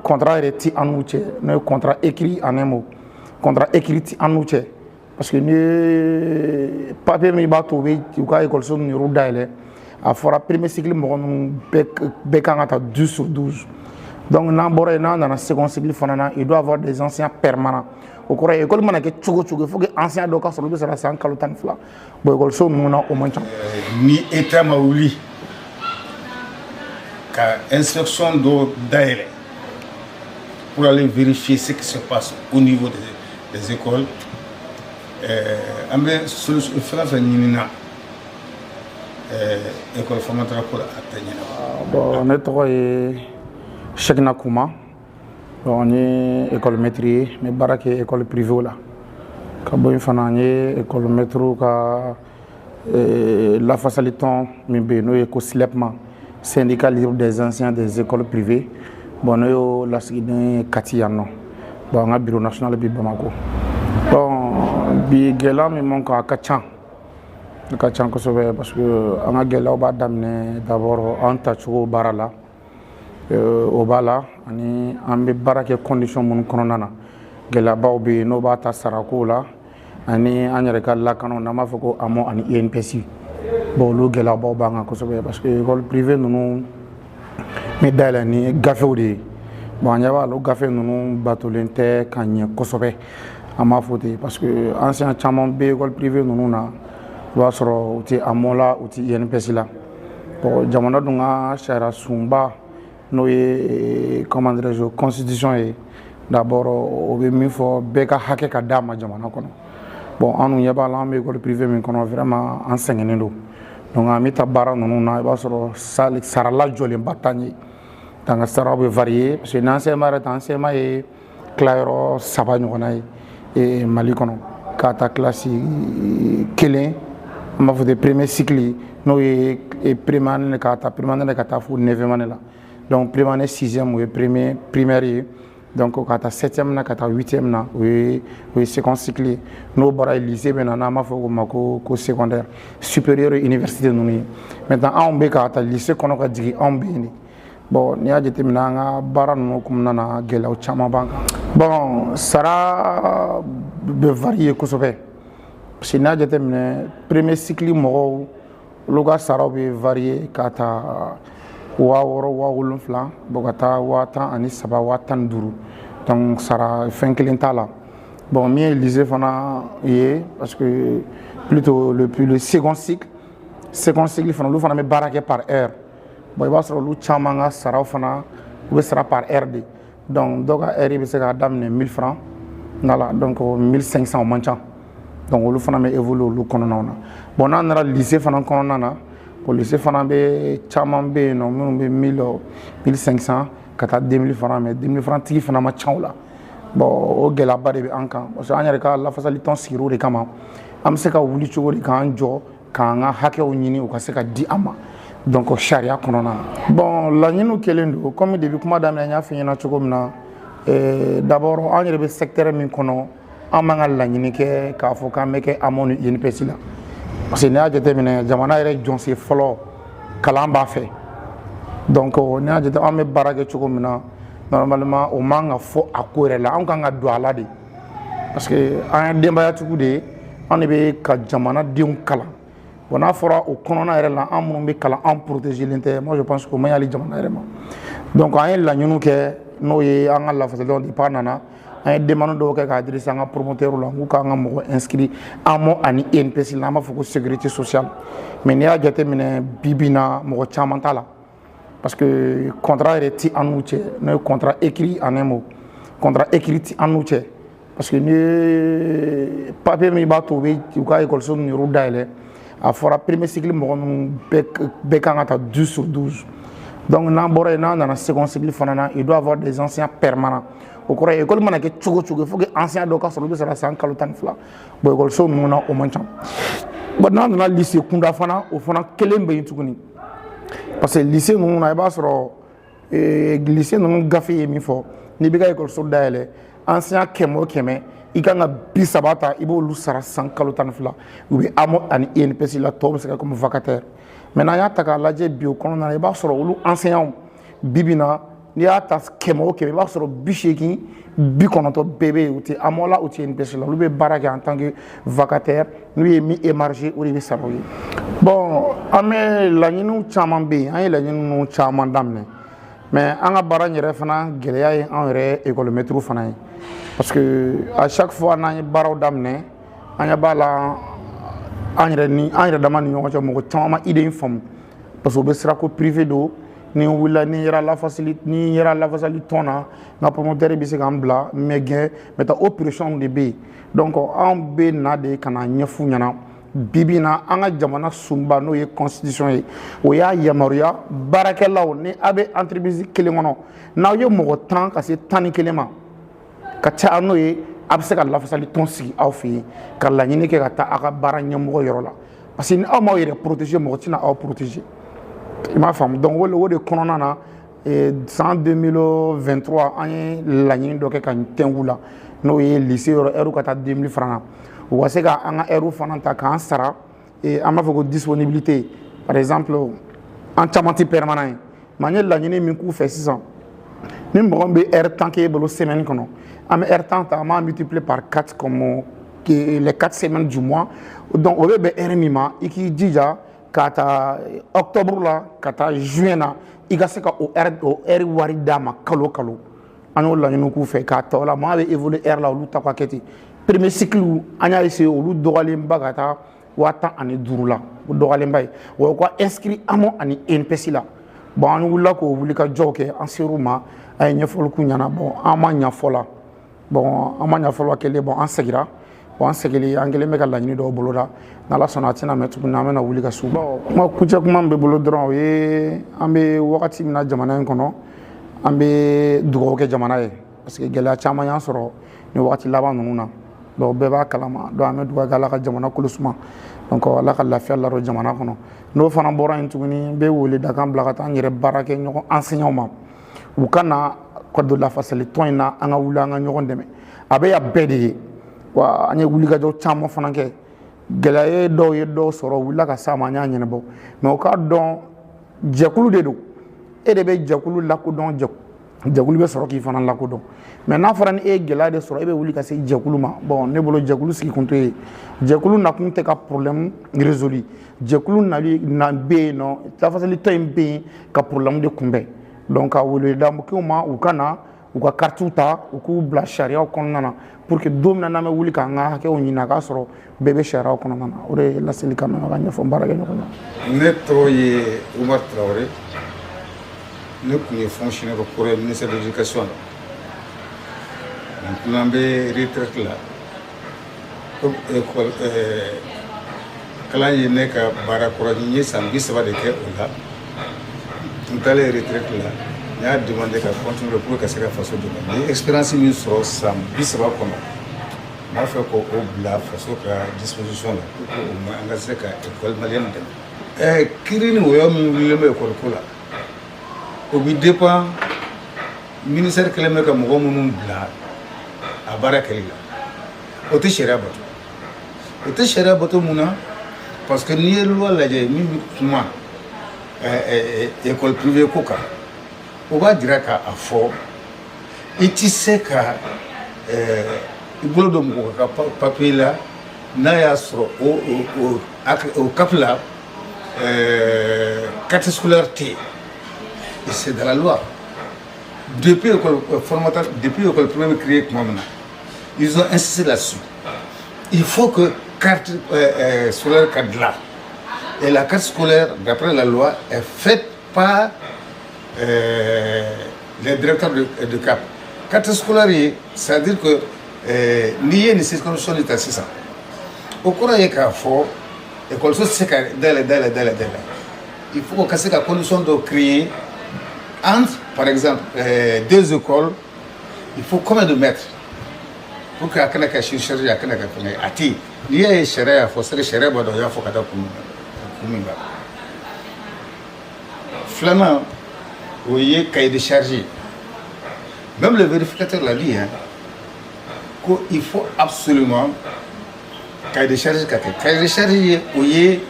Contrat est en nous, le contrat écrit en un mot, contrat écrit en nous, parce que ni papier mi ba to be tu ka école son numéro d'aile a fora premier cycle mo bec en 12/12. Donc na boré na dans second cycle fonana il doit avoir des anciens permanents au cours école mana ke chugo il faut que ancien doka so be sera 100 kalotan fla bo école son mona au mancham ni état maouli ka inspection do d'aile pour aller vérifier ce qui se passe au niveau des écoles. Ambe solution France nyina école formatoire pour atteindre. Bon on est trop Cheikh Nakouma. Bon on est école maîtrise mais barake école privée là. Ka boy fananye école métro ka la facilitant mimbe no éco slepement syndicat libre des anciens des écoles privées. Bon yo la signé Katiano. Bon on a bureau national bi Bamako. Bon bi gela mi manque à Kachan ko sauver parce que on a gela ba damné d'abord en tacho barala au bala ani ambe barake condition mun kononana gela ba obi no ba ta sarako la ani anyere kala kanon na ma foko amo ani INPC bon lo gela ba ba nga ko sauver parce que école privée nous médaille ni gafeudi bon nyaba lo gafe nous batolente kanye ko sauver à ma faute parce que ancien champion B école privée nous na doit sera outi amola outi INPC là pour jamana dunga chara sumba no e comment dirais-je constitution est d'abord au mi fo beka hake ka dama jamana kono bon anu yaba la école privée mais kono vraiment enseigner do donc amita bara nous na ba sera salik sarala joli batani dans sera varié parce que ancien mara ancien ma e clairo sabagno konay et Mali kono kata classe kelen ma fo de premier cycle no e primaire kata fu 9e année là donc primaire 6e ou premier primaire donc kata 7e na kata 8e na oui second cycle no bara lycée benana ma fo ko secondaire supérieur université nous maintenant on be kata lycée kono ka digi on be ni bon ni a jete minanga bara no kum nana gelaw chama banka bon sara be varier ko sobe parce que ni a jete min premier cycle mo loga sara be varier kata wa woro wa wulun fla bogata wa tan ani saba wa tan duru donc sara fin kelintala bon mi lycée fana yé parce que plutôt le second cycle fana lu fana me barake par heure. Bon, il va se retrouver chamanga sara fana ou sera par RD donc doga RD be se ka damne 1000 francs nala donc 1500 mancha donc lu fana me évoluer lu kono na bon na na lycée fana kono na pour lycée fana be chamambe no mun be 1500 kata 2000 francs mais 2000 francs tigi fana ma chawla bon o gela bade be ankan parce que anyare ka la facilitant siro de kama am se ka wuli chogo de kan jo kanga hake o nyini o ka se ka di ama donc charia konona bon la ñinu kelendo comme depuis kuma damé nya fi ñina choko mina d'abord on rebe secteur min kono amangal la ñini ke ka fo ka meke amonu INPC la parce que na jete mina jamana rek jonsi folo kalamba fait donc na jete am barage choko mina normalement o manga fo akore la on kanga do ala de parce que en demba ya tukude on be ka jamana diun kala on a fora au konona yɛrɛ la an minnu bɛ kalan an protéger len tɛ moi je pense que o man ɲi hali jamana yɛrɛ ma donc an ye laɲiniw kɛ n'o ye an ka lafasalidenw depuis nana an ye demande dɔw kɛ k'a dirisa an ka promoteur la k'u k'an ka mɔgɔ inscrit AMO ani INPC la an b'a fɔ ko sécurité sociale mais n'i y'a jateminɛ bi bi in na mɔgɔ caman t'a la parce que contrat yɛrɛ ti an n'u cɛ n'o ye contrat écrit en un mot contrat écrit ti an n'u cɛ parce que ni ye papier min b'a to u ka école numéro dayɛlɛ a fora premier cycle mo be kan 12/12 donc na boré na dans second cycle fonana il doit avoir des anciens permanents au cours école mana ke chugo il faut que ancien doka so be sera 100 kalotan fla bo école so mona o mancham bon na lycée kunda fana o fana kelembe yitukuni parce que lycée nous na ba soro lycée nous gafi mi fo ni be ka école so daele ancien kemo keme i kan ka 30 ta i b'olu sara 100 kalo 12 u bɛ AMO ani INPC la tɔw bɛ se ka comme vacataire maintenant y'a ta k'a lajɛ bi o kɔnɔna na i b'a sɔrɔ olu enseignants bi bi in na n'i y'a ta kɛmɛ o kɛmɛ i b'a sɔrɔ 80 90 bɛɛ bɛ yen u tɛ AMO la u tɛ INPS la olu bɛ baara kɛ en tant que vacataire n'u ye min émarger o de bɛ sara u ye bon an bɛ laɲiniw caman bɛ yen an ye laɲiniw caman daminɛ mais an ka baara in yɛrɛ fana gɛlɛya ye an yɛrɛ école maître fana ye parce que à chaque fois n'an ye baaraw daminɛ an ɲɛ b'a la an yɛrɛ dama ni ɲɔgɔn cɛ mɔgɔ caman ma idée in faamu parce que u bɛ sira ko privé don ni wulila ni yɛrɛ lafasali tɔn na n ka promoteur bɛ se k'an bila mais taa o pression de bɛ yen donc anw bɛ na de ka na ɲɛf'u ɲɛna bibi in na an ka jamana sunba n'o ye constitution ye o y'a yamaruya baarakɛlaw ni a bɛ entreprise kelen kɔnɔ n'aw ye mɔgɔ 10 ka se 11 ma ka caya n'o ye a bɛ se ka lafasali tɔn sigi aw fɛ yen ka laɲini kɛ ka taa aw ka baara ɲɛmɔgɔ yɔrɔ la parce que ni aw m'aw yɛrɛ protéger mɔgɔ tɛna aw protéger i m'a faamu donc o de kɔnɔna na san 2023 an ye laɲini dɔ kɛ ka tɛnku la n'o ye lycée yɔrɔ heure ka taa 2000 francs na u ka se ka an ka heure fana ta k'an sara an b'a fɔ ko disponibilité par exemple an caman tɛ permanent ye mais an ye laɲini min k'u fɛ sisan ni mɔgɔ min bɛ heure 10 k'e bolo semaine kɔnɔ an bɛ heure 10 ta an b'a multiplier par 4 comme les 4 semaines du mois donc o bɛ bɛn heure min ma i k'i jija ka taa octobre la ka taa juin na i ka se ka o heure wari d'a ma kalo kalo an y'o laɲini k'u fɛ k'a ta o la maa bɛ évoluer heure la olu ta ka kɛ ten premier cycle an y'a essayé olu dɔgɔyalenba ka taa 15,000 la o dɔgɔyalenba ye o ye ka inscrit AMO ani INPS la bon an wulila k'o wuli ka jɔw kɛ an ser'u ma a ye ɲɛfɔli k'u ɲɛna bon an ma ɲɛfɔ la bon an ma ɲɛfɔli kɛlen bon an segira bon an seginlen an kɛlen bɛ ka laɲini dɔw boloda n'Ala sɔnna a tɛna mɛn tuguni an bɛna wuli ka s'u ma kuma kuncɛ kuma min bɛ bolo dɔrɔn o ye an bɛ wagati min na jamana in kɔnɔ an bɛ dugawu kɛ jamana ye parce que gɛlɛya caman y'an sɔrɔ ni wagati laban ninnu na donc bɛɛ b'a kalama donc an bɛ dugawu kɛ Ala ka jamana kolo suma donc Ala ka lafiya ladon jamana kɔnɔ n'o fana bɔra yen tuguni n bɛ weledakan bila ka taa an yɛrɛ baara kɛ ɲɔgɔn enseignants ma u ka na ka don lafasali tɔn in na an ka wuli an ka ɲɔgɔn dɛmɛ a bɛ yan bɛɛ de ye wa an ye wulikajɔ caman fana kɛ gɛlɛya ye dɔw ye dɔw sɔrɔ u wulila ka s'a ma an y'a ɲɛnabɔ mais u k'a dɔn jɛkulu de don e de bɛ jɛkulu lakodɔn jɛkulu bɛ sɔrɔ k'i fana lakodɔn mais n'a fɔra ni e ye gɛlɛya de sɔrɔ e bɛ wuli ka se jɛkulu ma bon ne bolo jɛkulu sigi kun t'o ye jɛkulu nakun tɛ ka problème résolu jɛkulu na bɛ yen nɔ lafasali tɔn in bɛ yen ka problème de kunbɛn donc ka weleweda kɛw ma u ka na u ka carte ta u k'u bila sariyaw kɔnɔna na pour que don min na n'an bɛ wuli k'an ka hakɛw ɲini a k'a sɔrɔ bɛɛ bɛ sariyaw kɔnɔna na o de ye laseli kan mɛn ka ɲɛfɔ baara kɛ ɲɔgɔn na. Ne tɔgɔ ye Umar Traoré ne tun ye fonctionnaire pour le ministère de l'éducation la maintenant an bɛ retraite la comme école kalan ye ne ka baara kɔrɔ n ye san 30 de kɛ o la n taalen retraite la n y'a demandé ka continuer pour ka se ka faso dɛmɛ n ye expérience min sɔrɔ san 30 kɔnɔ n b'a fɛ k'o bila faso ka disposition la pour que au moins an ka se ka école malienne dɛmɛ kiiri ni woyɔ min wulilen bɛ école ko la o bi dépend ministère kɛlen bɛ ka mɔgɔ minnu bila a baara kɛli la o tɛ sariya bato o tɛ sariya bato mun na parce que n'i ye loi lajɛ min bɛ kuma école privée ko kan o b'a jira k'a fɔ i tɛ se ka i bolo don mɔgɔ ka papier la n'a y'a sɔrɔ o cap la carte scolaire tɛ yen et c'est dans la loi depuis l'école formateur depuis l'école primaire créée tuma min na ils ont insisté là-dessus il faut que carte scolaire ka dilan et la carte scolaire d'après la loi est faite par les directeurs de CAP. Carte scolaire, c'est-à-dire que n'i ye nin condition de ta sisan o kɔrɔ ye k'a fɔ école-so tɛ se ka dayɛlɛ il faut ka se ka condition dɔ créer entre par exemple 2 écoles il faut combien de mètres pour que a kana ka surcharge a kana ka fɛngɛ a tɛ yen n'i y'a ye sariya y'a fɔ c'est que sariya b'a dɔn o y'a fɔ ka da kun min kan filanan o ye cahier de charge même le vérificateur l'a dit hein qu'il faut absolument cahier de charge ka kɛ cahier de charge ye o ye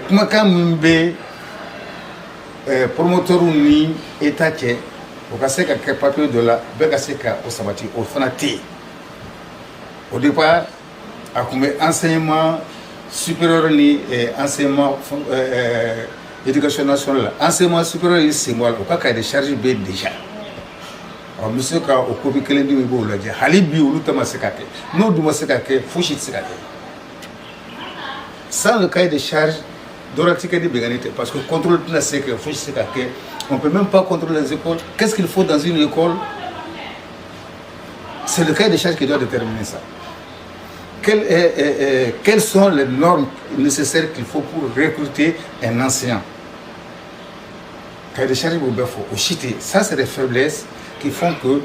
kumakan min bɛ promoteur ni état cɛ o ka se ka kɛ papier dɔ la bɛɛ ka se ka o sabati o fana tɛ yen au départ a tun bɛ enseignement supérieur ni enseignement éducation nationale la enseignement supérieur yi sen bɔ a la o ka cahier de charge bɛ déjà ɔ n bɛ se ka o copie kelen di i b'o lajɛ hali bi olu ta ma se ka kɛ n'o dun ma se ka kɛ fosi tɛ se ka kɛ sans le cahier de charge dɔrɔn tɛ kɛ ni bɛnkanni tɛ parce que contrôle tɛna se kɛ fosi tɛ se ka kɛ on ne peut même pas contrôler les écoles qu'est-ce qu'il faut dans une école c'est le cahier de charge qui doit déterminer ça. Quelles sont les normes nécessaires qu'il faut pour recruter un enseignant? Cahier de charge b'o bɛɛ fɔ o si tɛ ça c'est des faiblesses qui font que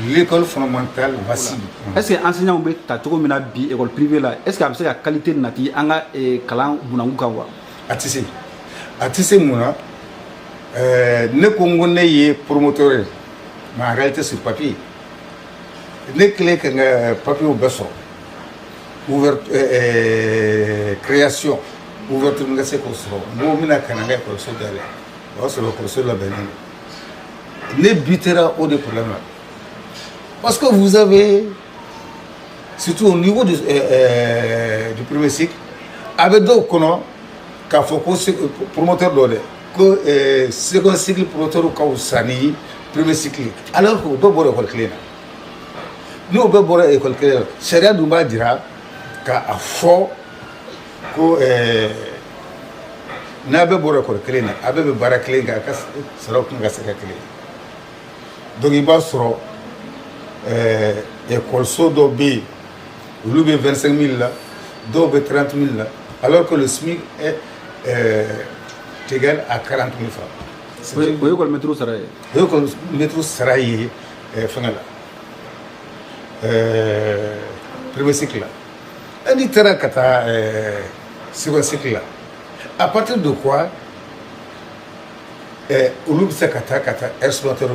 l'école fondamentale vacille. Est-ce que enseignant bɛ ta cogo min na bi école privée la est-ce que a bɛ se ka qualité nati an ka kalan bunakun kan wa? A tɛ se mun na ne ko n ko ne ye promoteur ye mais en réalité sur papier ne kɛlen ka n ka papier bɛɛ sɔrɔ création ouverture n ka se k'o sɔrɔ n ko n bɛna ka na n ka école dayɛlɛ o y'a sɔrɔ école labɛnnen don ne butera o de problème là parce que vous avez surtout au niveau du premier cycle a bɛ dɔw kɔnɔ k'a fɔ ko promoteur dɔ dɛ ko second cycle promoteur ka wusa ni premier cycle alors que o bɛɛ bɔra école kelen na n'o bɛɛ bɔra école kelen na sariya dun b'a jira k'a fɔ ko n'a bɛɛ bɔra école kelen na a bɛɛ bɛ baara kelen kɛ a ka saraw kan ka se ka kelen donc i b'a sɔrɔ école dɔw bɛ yen olu bɛ 25 000 la dɔw bɛ 30 000 la alors que le SMIC est égal à 40 000 francs. O ye école maître sara ye. O ye école maître sara ye fɛngɛ la premier cycle la n'i taara ka taa second cycle la à partir de quoi olu bɛ se ka taa exploiter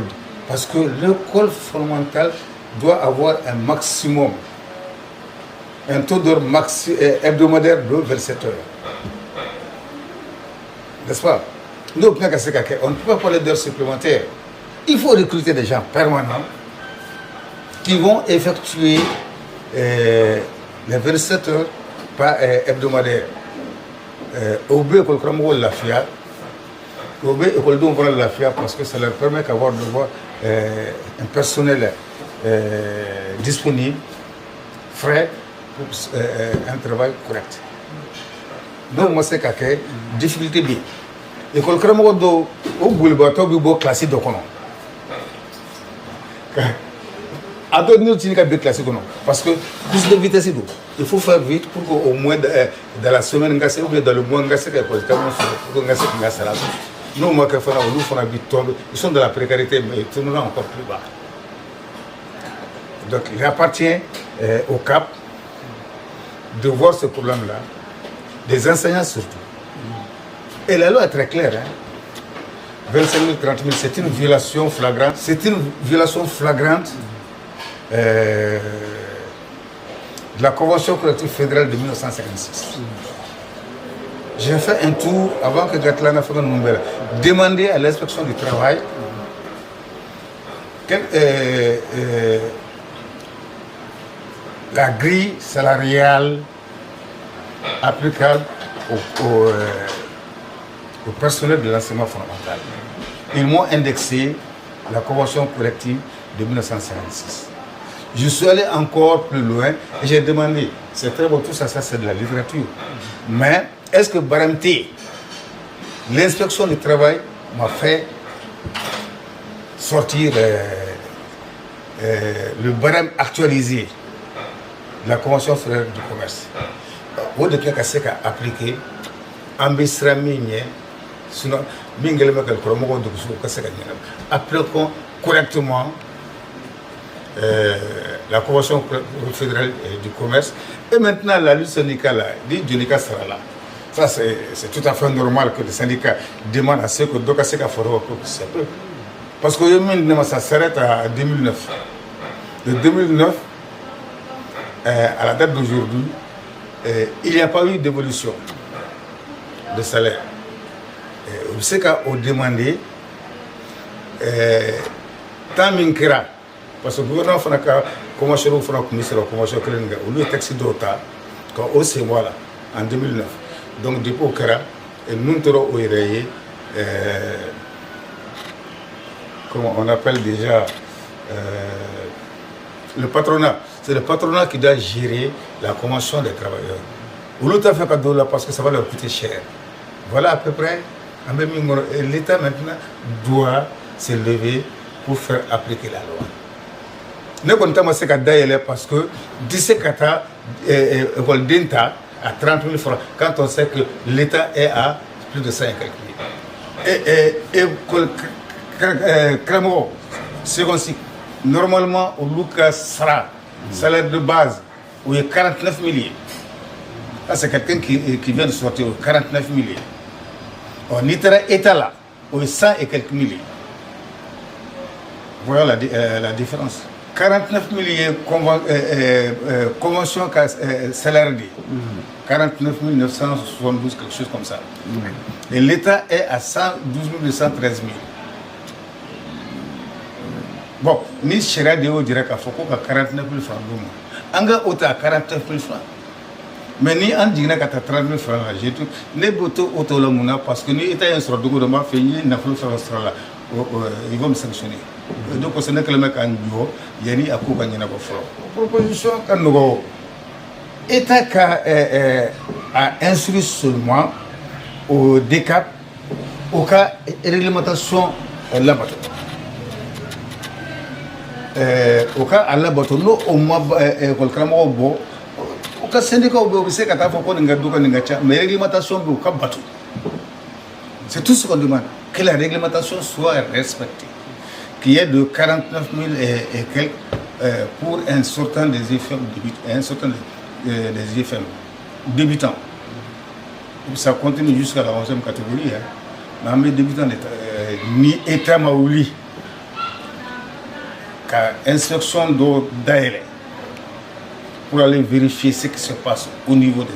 parce que l'école fondamentale doit avoir un maximum un taux d'heure hebdomadaire de 27 heures. N'est-ce pas? Nous, on ne peut pas parler d'heures supplémentaires. Il faut recruter des gens permanents qui vont effectuer les 27 heures par hebdomadaire. Au bout, l'école la FIA, au bout, l'école la FIA parce que ça leur permet d'avoir un personnel disponible, frais, pour un travail correct. Donc, moi, c'est qu'il difficulté bien. L'école Kramago do au boulevard bi bo classé do kono. A do ni tini ka be classé kono parce que plus de vitesse do. Il faut faire vite pour qu'au moins dans la semaine ngase ou bien dans le mois ngase ka école tellement pour ngase ngase là. Nous moi que fera nous fona bi tombe, ils sont dans la précarité mais tout nous encore plus bas. Donc il appartient au CAP de voir ce problème là, des enseignants surtout. Et la loi est très claire. 25 000, 30 000, c'est une violation flagrante. C'est une violation flagrante de la Convention collective fédérale de 1956. J'ai fait un tour avant que Gatlana fasse demander à l'inspection du travail la grille salariale applicable au personnel de l'enseignement fondamental. Ils m'ont indexé la convention collective de 1956. Je suis allé encore plus loin et j'ai demandé, c'est très bon, tout ça c'est de la littérature, mais est-ce que Baramté, l'inspection du travail m'a fait sortir le barème actualisé de la convention fédérale du commerce. Au de quelque chose à appliquer, sinon, appliquons correctement la Convention fédérale du commerce. Et maintenant, la lutte syndicale, dit Jonica sera là. Ça, c'est tout à fait normal que les syndicats demandent à ce que Dokaseka fera parce que ça s'arrête à 2009. De 2009 à la date d'aujourd'hui, il n'y a pas eu d'évolution de salaire. On sait qu'on demandé tant minkira parce que le gouvernement fana ka convention fana commissaire convention kelenga au lieu taxi d'ota quand au c'est voilà en 2009 donc depuis au kera et nous toro au ireye comment on appelle déjà le patronat. C'est le patronat qui doit gérer la convention des travailleurs. Ou l'autre fait cadeau là parce que ça va leur coûter cher. Voilà à peu près. L'État maintenant doit se lever pour faire appliquer la loi. Nous comptons ce cas d'ailleurs parce que 17 kata école d'Inta à 30 000 francs quand on sait que l'État est à plus de 5 000. Et Kramo, second cycle, normalement au Lucas Sra, salaire de base, où il y a 49 milliers. Là, c'est quelqu'un qui vient de sortir, 49 milliers. On était là, où il y a 100 et quelques milliers. Voilà la différence. 49 milliers convention salaire dit. 49 972, quelque chose comme ça. Et l'État est à 112 213 000. Bon, ni Chéra de haut direct à Foko à 49 000 francs. Anga Ota à 49 000 francs. Mais ni en direct à 30 000 francs. J'ai tout. Ne boto Oto la Mouna parce que ni État un sort de gouvernement fait n'a pas fait là. Ils vont me sanctionner. Donc, ce n'est que le mec en duo, il y a ni à Kouba ni à Bofro. Proposition quand nous État a instruit seulement au DECAP au cas de réglementation là-bas. Au cas à la bateau, nous au moins au cas syndicat au c'est qu'à ta fois mais réglementation au cas bateau. C'est tout ce qu'on demande, que la réglementation soit respectée, qu'il y ait de 49 000 et quelques pour un sortant des IFM un sortant des IFM débutants. Ça continue jusqu'à la 11e catégorie. Mais mes débutants ni État Maouli. Instruction d'aller pour aller vérifier ce qui se passe au niveau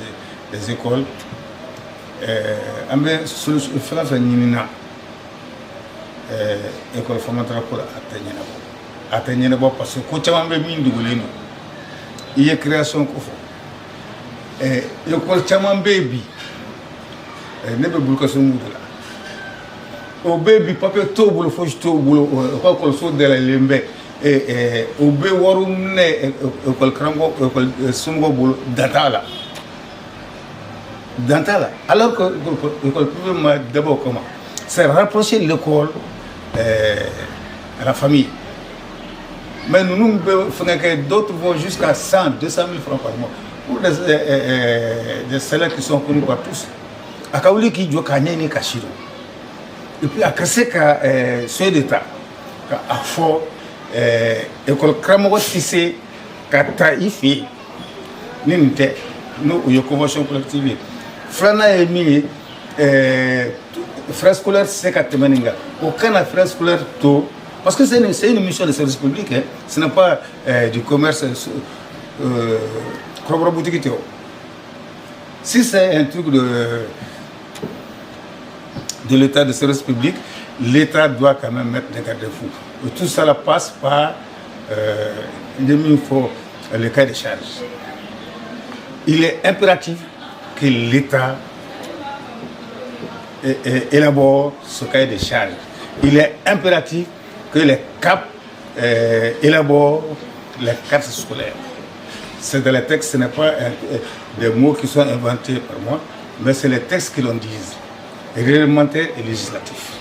des écoles. Ambe solution France Nina école formatoire pour atteindre parce que quand tu as mis du goulino, il y a création qu'il faut. École Chaman Baby, ne peut pas se mouiller là. Au baby, papa tout boulot, faut tout boulot, quoi qu'on soit de la limbe. Et au Béwarum, école Krango, école Sungo boulot, Dantala. Alors que l'école privée d'abord comment? C'est rapprocher l'école à la famille. Mais nous faisons que d'autres vont jusqu'à 100, 200 000 francs par mois pour des salaires qui sont connus par tous. À Kaouli qui joue Kanyeni Kashiro. Et puis à Kaseka, ceux d'État, à Fort, école Kramogo Tissé, Kataïfi, Ninte, nous, il y a une convention collective. Frana est mis, frais scolaires, c'est qu'à Temeninga. Aucun frais scolaire tôt. Parce que c'est une mission de service public, hein. Ce n'est pas du commerce boutique. Si c'est un truc de l'État de service public, l'État doit quand même mettre des garde-fous. Tout ça passe par le cas de charge. Il est impératif que l'État élabore ce cahier de charge. Il est impératif que les CAP élaborent les cartes scolaires. C'est dans les textes, ce n'est pas des mots qui sont inventés par moi, mais c'est les textes qui l'on disent, réglementaires et législatifs.